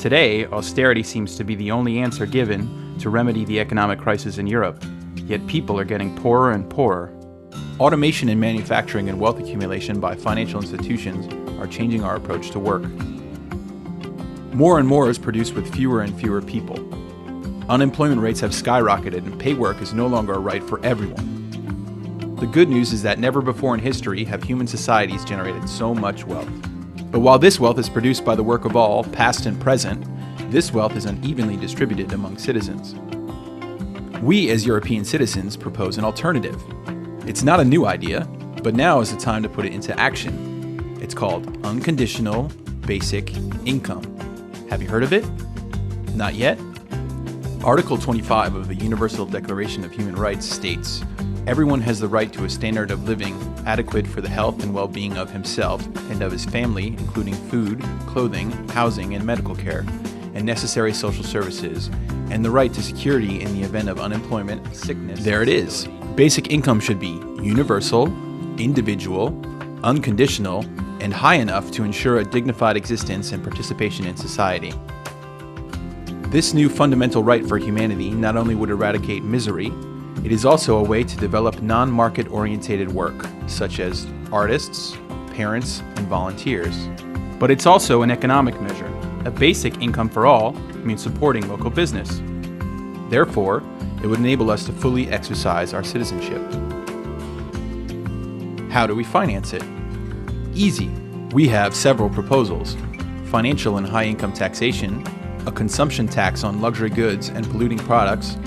Today, austerity seems to be the only answer given to remedy the economic crisis in Europe, yet people are getting poorer and poorer. Automation in manufacturing and wealth accumulation by financial institutions are changing our approach to work. More and more is produced with fewer and fewer people. Unemployment rates have skyrocketed and pay work is no longer a right for everyone. The good news is that never before in history have human societies generated so much wealth. But while this wealth is produced by the work of all, past and present, this wealth is unevenly distributed among citizens. We as European citizens propose an alternative. It's not a new idea, but now is the time to put it into action. It's called unconditional basic income. Have you heard of it? Not yet? Article 25 of the Universal Declaration of Human Rights states, "Everyone has the right to a standard of living adequate for the health and well-being of himself and of his family, including food, clothing, housing, and medical care, and necessary social services, and the right to security in the event of unemployment, sickness." There it is. Basic income should be universal, individual, unconditional, and high enough to ensure a dignified existence and participation in society. This new fundamental right for humanity not only would eradicate misery, it is also a way to develop non-market orientated work, such as artists, parents, and volunteers. But it's also an economic measure. A basic income for all means supporting local business. Therefore, it would enable us to fully exercise our citizenship. How do we finance it? Easy. We have several proposals: financial and high-income taxation, a consumption tax on luxury goods and polluting products,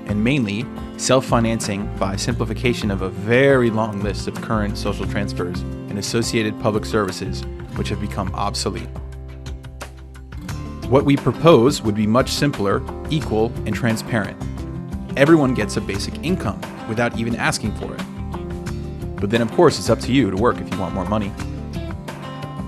and mainly, self-financing by simplification of a very long list of current social transfers and associated public services which have become obsolete. What we propose would be much simpler, equal, and transparent. Everyone gets a basic income without even asking for it. But then of course it's up to you to work if you want more money.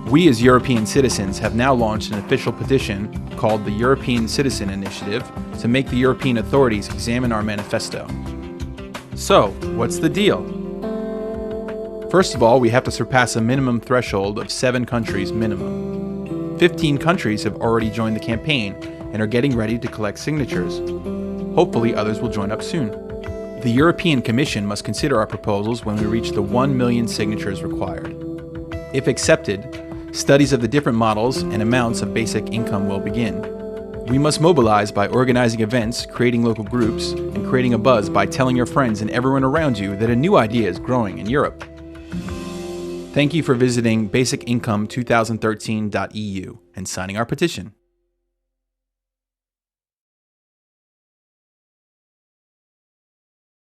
We as European citizens have now launched an official petition called the European Citizen Initiative to make the European authorities examine our manifesto. So, what's the deal? First of all, we have to surpass a minimum threshold of 7 countries minimum. 15 countries have already joined the campaign and are getting ready to collect signatures. Hopefully others will join up soon. The European Commission must consider our proposals when we reach the 1 million signatures required. If accepted, studies of the different models and amounts of basic income will begin. We must mobilize by organizing events, creating local groups, and creating a buzz by telling your friends and everyone around you that a new idea is growing in Europe. Thank you for visiting basicincome2013.eu and signing our petition.